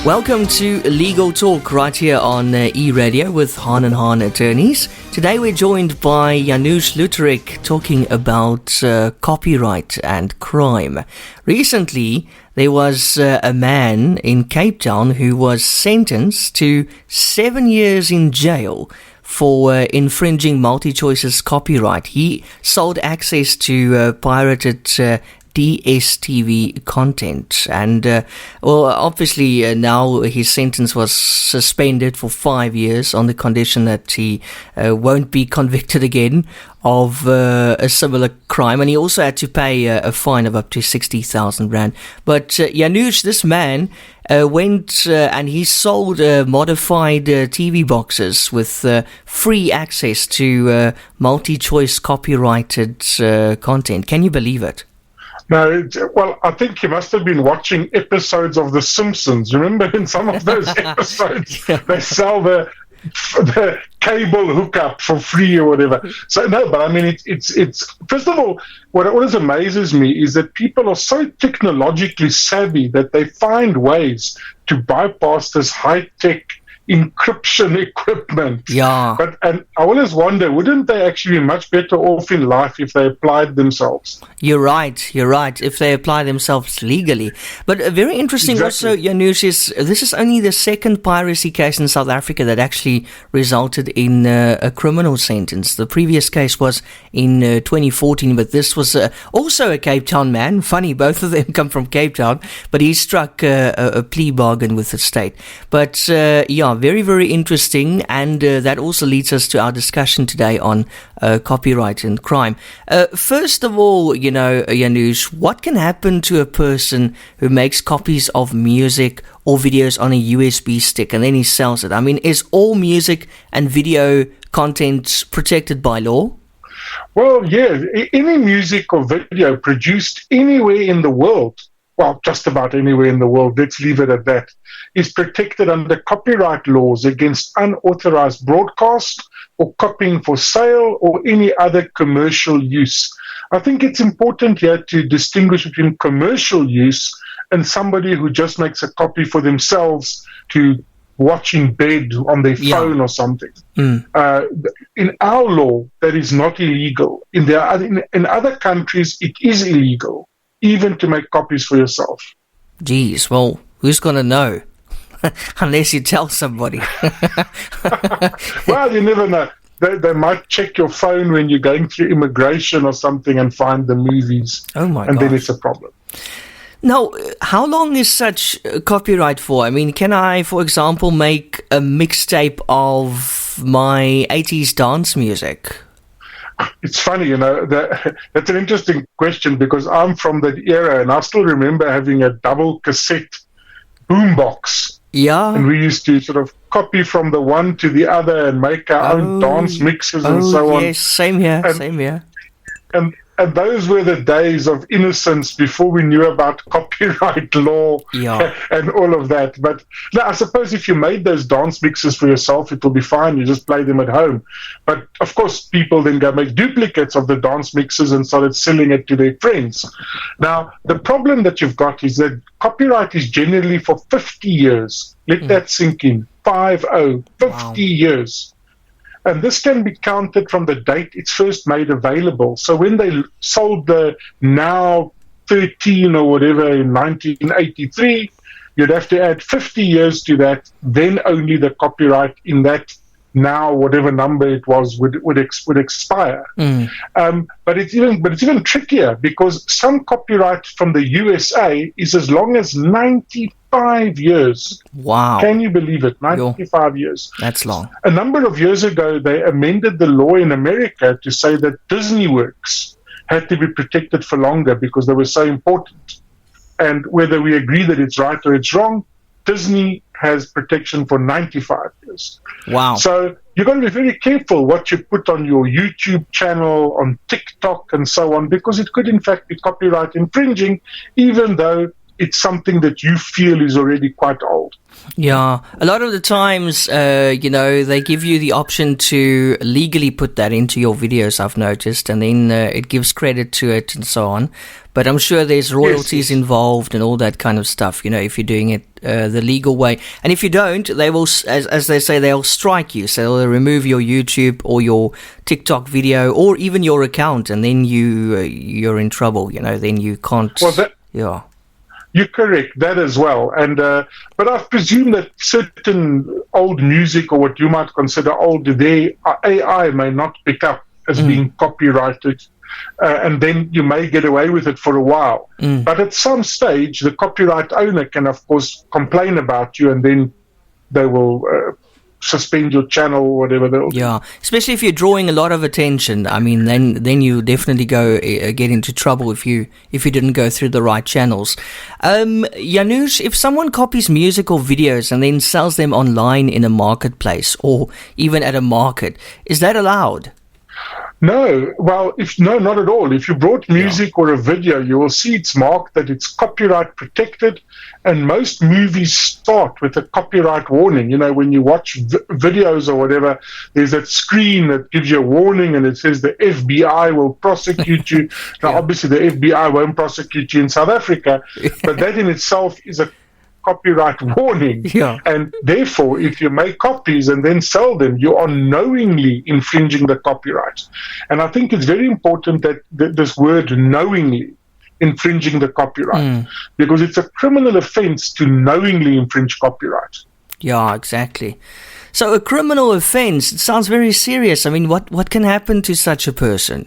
Welcome to Legal Talk right here on eRadio with Hahn and Hahn attorneys. Today we're joined by Janusz Luterek talking about copyright and crime. Recently, there was a man in Cape Town who was sentenced to 7 years in jail for infringing MultiChoice's copyright. He sold access to pirated DSTV content, and obviously now his sentence was suspended for 5 years on the condition that he won't be convicted again of a similar crime, and he also had to pay a fine of up to 60,000 rand. But Janusz, this man went and he sold modified TV boxes with free access to MultiChoice copyrighted content. Can you believe it? No, well, I think he must have been watching episodes of The Simpsons. Remember, in some of those episodes, they sell the cable hookup for free or whatever. So no, but I mean, it's first of all, what always amazes me is that people are so technologically savvy that they find ways to bypass this high-tech encryption equipment. Yeah. And I always wonder, wouldn't they actually be much better off in life if they applied themselves? You're right. If they apply themselves legally. But very interesting also, Janusz, is this is only the second piracy case in South Africa that actually resulted in a criminal sentence. The previous case was in 2014, but this was also a Cape Town man. Funny, both of them come from Cape Town, but he struck a plea bargain with the state. But very, very interesting, and that also leads us to our discussion today on copyright and crime. First of all, Janusz, what can happen to a person who makes copies of music or videos on a USB stick and then he sells it? I mean, is all music and video content protected by law? Well, yeah, any music or video produced anywhere in the world, well, just about anywhere in the world, let's leave it at that, is protected under copyright laws against unauthorized broadcast or copying for sale or any other commercial use. I think it's important here to distinguish between commercial use and somebody who just makes a copy for themselves to watch in bed on their phone or something. In our law, that is not illegal. In other countries, it is illegal, even to make copies for yourself. Geez, well, who's going to know? Unless you tell somebody. Well, you never know. They might check your phone when you're going through immigration or something and find the movies. Oh my god! And then it's a problem. Now, how long is such copyright for? I mean, can I, for example, make a mixtape of my 80s dance music? It's funny, that's an interesting question because I'm from that era and I still remember having a double cassette boombox. Yeah. And we used to sort of copy from the one to the other and make our own dance mixes and so on. Yes, same here. And those were the days of innocence before we knew about copyright law and all of that. But no, I suppose if you made those dance mixes for yourself, it will be fine. You just play them at home. But of course, people then go make duplicates of the dance mixes and started selling it to their friends. Now, the problem that you've got is that copyright is generally for 50 years. Let that sink in. 50 years. And this can be counted from the date it's first made available. So when they sold the Now 13 or whatever in 1983, you'd have to add 50 years to that. Then only the copyright in that Now whatever number it was would expire. But it's even trickier because some copyright from the USA is as long as 95 years. Wow. Can you believe it? 95 years. That's long. A number of years ago, they amended the law in America to say that Disney works had to be protected for longer because they were so important. And whether we agree that it's right or it's wrong, Disney has protection for 95 years. Wow. So you've got to be very careful what you put on your YouTube channel, on TikTok and so on, because it could in fact be copyright infringing, even though it's something that you feel is already quite old. Yeah, a lot of the times, they give you the option to legally put that into your videos, I've noticed, and then it gives credit to it and so on. But I'm sure there's royalties involved and all that kind of stuff, if you're doing it the legal way. And if you don't, they will, as they say, they'll strike you. So they'll remove your YouTube or your TikTok video or even your account, and then you're in trouble, then you can't... Well, you're correct, that as well. And but I presume that certain old music, or what you might consider old, their AI may not pick up as being copyrighted, and then you may get away with it for a while. But at some stage, the copyright owner can, of course, complain about you, and then they will suspend your channel or whatever they'll do. Yeah, especially if you're drawing a lot of attention. I mean, then you definitely get into trouble if you didn't go through the right channels. Janusz, if someone copies music or videos and then sells them online in a marketplace or even at a market, is that allowed? No, well, not at all. If you brought music or a video, you will see it's marked that it's copyright protected, and most movies start with a copyright warning. When you watch videos or whatever, there's that screen that gives you a warning, and it says the FBI will prosecute you. Now, obviously, the FBI won't prosecute you in South Africa, but that in itself is a copyright warning. And therefore, if you make copies and then sell them, you are knowingly infringing the copyright. And I think it's very important that this word knowingly infringing the copyright, because it's a criminal offense to knowingly infringe copyright. Yeah, exactly. So a criminal offense, it sounds very serious. I mean, what can happen to such a person?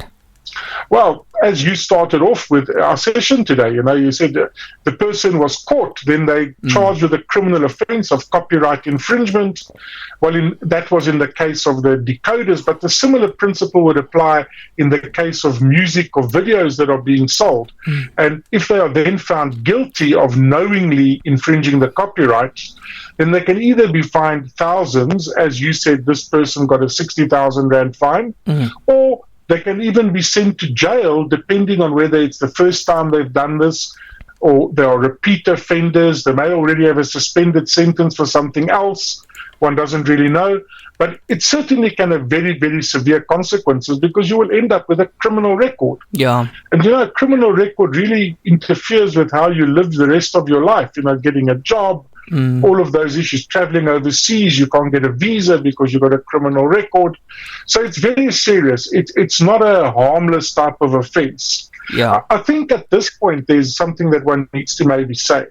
Well, as you started off with our session today, you said the person was caught, then they charged with a criminal offense of copyright infringement. Well, that was in the case of the decoders, but the similar principle would apply in the case of music or videos that are being sold. And if they are then found guilty of knowingly infringing the copyright, then they can either be fined thousands, as you said, this person got a 60,000 Rand fine, or they can even be sent to jail, depending on whether it's the first time they've done this or they are repeat offenders. They may already have a suspended sentence for something else. One doesn't really know. But it certainly can have very, very severe consequences, because you will end up with a criminal record. Yeah. And, a criminal record really interferes with how you live the rest of your life, getting a job, all of those issues, traveling overseas, you can't get a visa because you've got a criminal record. So it's very serious. It's not a harmless type of offense. Yeah. I think at this point there's something that one needs to maybe say,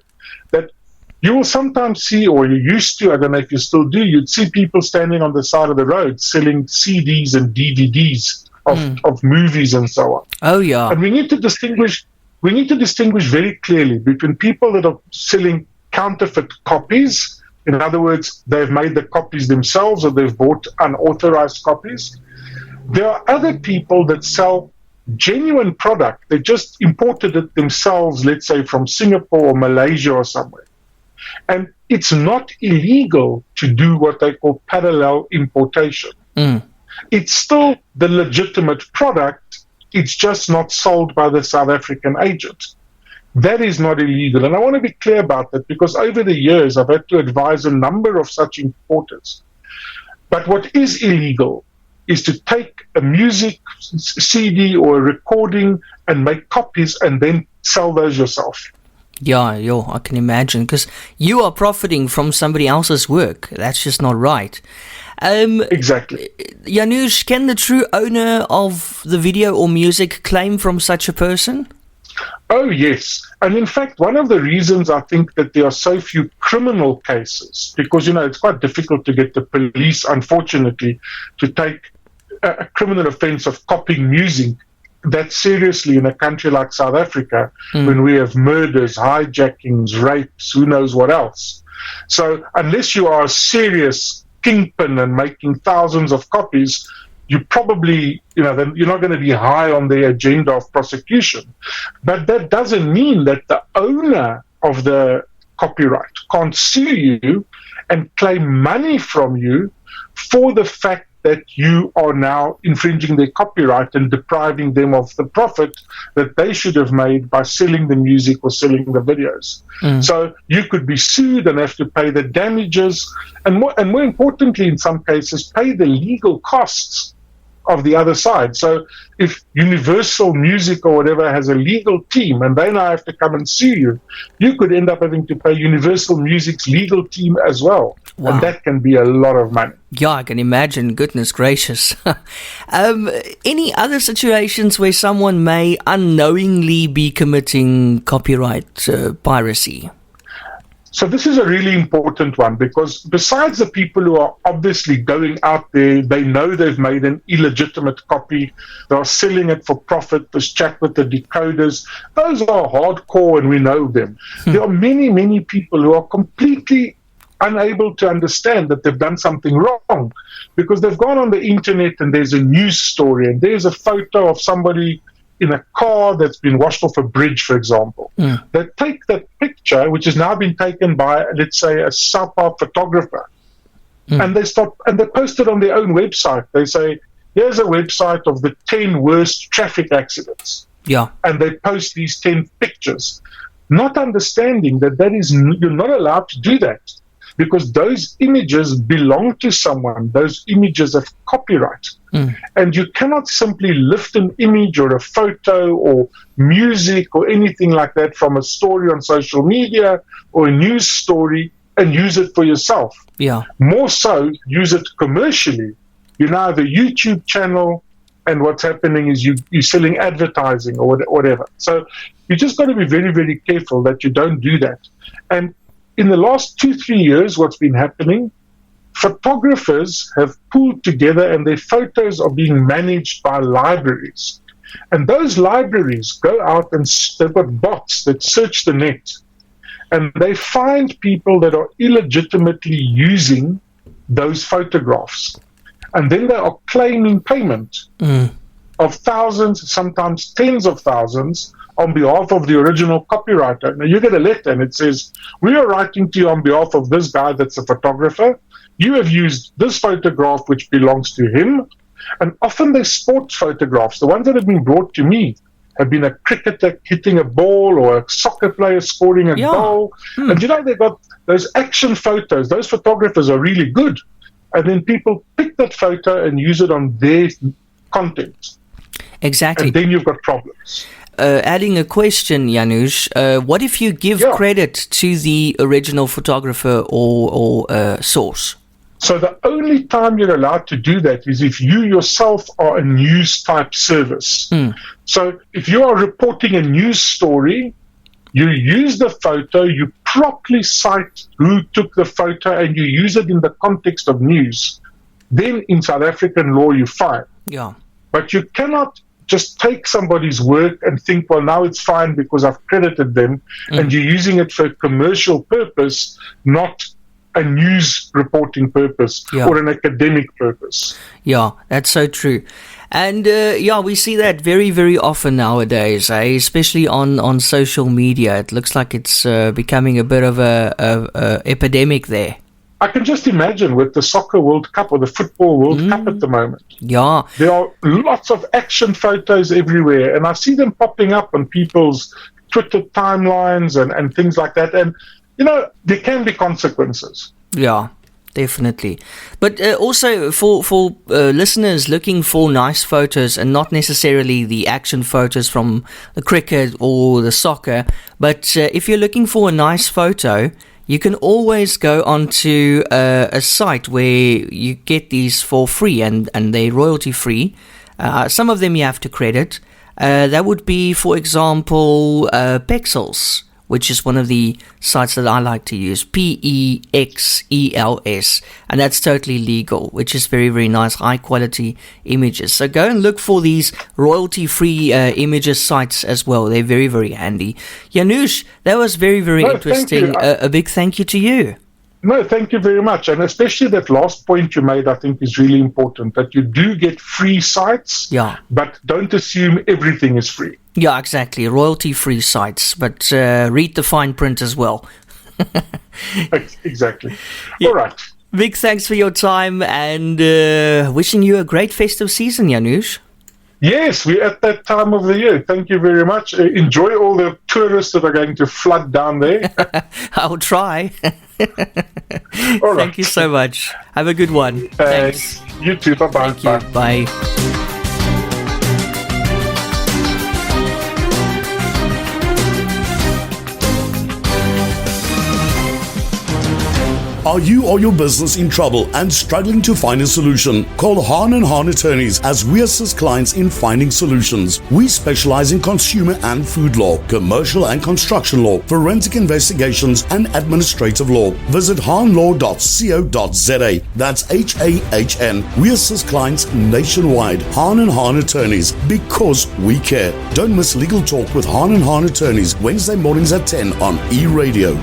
that you will sometimes see, or you used to, I don't know if you still do, you'd see people standing on the side of the road selling CDs and DVDs of movies and so on. Oh, yeah. And we need to distinguish very clearly between people that are selling counterfeit copies. In other words, they've made the copies themselves, or they've bought unauthorized copies. There are other people that sell genuine product. They just imported it themselves, let's say from Singapore or Malaysia or somewhere. And it's not illegal to do what they call parallel importation. It's still the legitimate product. It's just not sold by the South African agent. That is not illegal. And I want to be clear about that, because over the years I've had to advise a number of such importers. But what is illegal is to take a music CD or a recording and make copies and then sell those yourself. Yeah, I can imagine, because you are profiting from somebody else's work. That's just not right. Exactly. Janusz, can the true owner of the video or music claim from such a person? Oh, yes. And in fact, one of the reasons I think that there are so few criminal cases, because, it's quite difficult to get the police, unfortunately, to take a criminal offense of copying music that seriously in a country like South Africa, when we have murders, hijackings, rapes, who knows what else. So unless you are a serious kingpin and making thousands of copies, you probably, then you're not going to be high on the agenda of prosecution. But that doesn't mean that the owner of the copyright can't sue you and claim money from you for the fact that you are now infringing their copyright and depriving them of the profit that they should have made by selling the music or selling the videos. So you could be sued and have to pay the damages, and more importantly, in some cases, pay the legal costs of the other side. So if Universal Music or whatever has a legal team and they now have to come and sue you, you could end up having to pay Universal Music's legal team as well. Wow. And that can be a lot of money. Yeah, I can imagine. Goodness gracious. Any other situations where someone may unknowingly be committing copyright piracy? So this is a really important one, because besides the people who are obviously going out there, they know they've made an illegitimate copy, they are selling it for profit, this chat with the decoders, those are hardcore and we know them. There are many, many people who are completely unable to understand that they've done something wrong, because they've gone on the internet and there's a news story and there's a photo of somebody in a car that's been washed off a bridge, for example. They take that picture, which has now been taken by, let's say, a Sapa photographer, and they post it on their own website. They say, here's a website of the 10 worst traffic accidents. Yeah. And they post these 10 pictures, not understanding that you're not allowed to do that, because those images belong to someone. Those images have copyright. And you cannot simply lift an image or a photo or music or anything like that from a story on social media or a news story and use it for yourself. Yeah. More so, use it commercially. You now have a YouTube channel, and what's happening is you're selling advertising or whatever. So you just got to be very, very careful that you don't do that. And in the last 2-3 years, what's been happening, photographers have pulled together and their photos are being managed by libraries. And those libraries go out and they've got bots that search the net, and they find people that are illegitimately using those photographs. And then they are claiming payment of thousands, sometimes tens of thousands, on behalf of the original copywriter. Now you get a letter and it says, we are writing to you on behalf of this guy that's a photographer. You have used this photograph which belongs to him. And often they're sports photographs. The ones that have been brought to me have been a cricketer hitting a ball or a soccer player scoring a goal. And they got those action photos. Those photographers are really good. And then people pick that photo and use it on their content. Exactly. And then you've got problems. Adding a question, Janusz, what if you give credit to the original photographer or source? So the only time you're allowed to do that is if you yourself are a news type service. So if you are reporting a news story, you use the photo, you properly cite who took the photo, and you use it in the context of news. Then in South African law, you're fine. Yeah. But you cannot just take somebody's work and think, well, now it's fine because I've credited them, and you're using it for a commercial purpose, not a news reporting purpose or an academic purpose. Yeah, that's so true. And we see that very, very often nowadays, especially on social media. It looks like it's becoming a bit of a epidemic there. I can just imagine with the Soccer World Cup or the Football World Cup at the moment. Yeah. There are lots of action photos everywhere, and I see them popping up on people's Twitter timelines and things like that. And, there can be consequences. Yeah, definitely. But also for listeners looking for nice photos, and not necessarily the action photos from the cricket or the soccer, but if you're looking for a nice photo, you can always go onto a site where you get these for free, and they're royalty free. Some of them you have to credit. That would be, for example, Pexels, which is one of the sites that I like to use, Pexels, and that's totally legal, which is very, very nice, high-quality images. So go and look for these royalty-free images sites as well. They're very, very handy. Janusz, that was very, very interesting. A big thank you to you. No, thank you very much. And especially that last point you made, I think, is really important, that you do get free sites, but don't assume everything is free. Yeah, exactly. Royalty-free sites, but read the fine print as well. Exactly. All right. Big thanks for your time, and wishing you a great festive season, Janusz. Yes, we're at that time of the year. Thank you very much. Enjoy all the tourists that are going to flood down there. I'll try. All right. Thank you so much. Have a good one. Thanks. You too. Bye-bye. Thank you. Bye. Are you or your business in trouble and struggling to find a solution? Call Hahn & Hahn Attorneys as we assist clients in finding solutions. We specialize in consumer and food law, commercial and construction law, forensic investigations and administrative law. Visit hahnlaw.co.za. That's HAHN. We assist clients nationwide. Hahn & Hahn Attorneys, because we care. Don't miss Legal Talk with Hahn & Hahn Attorneys, Wednesday mornings at 10 on eRadio.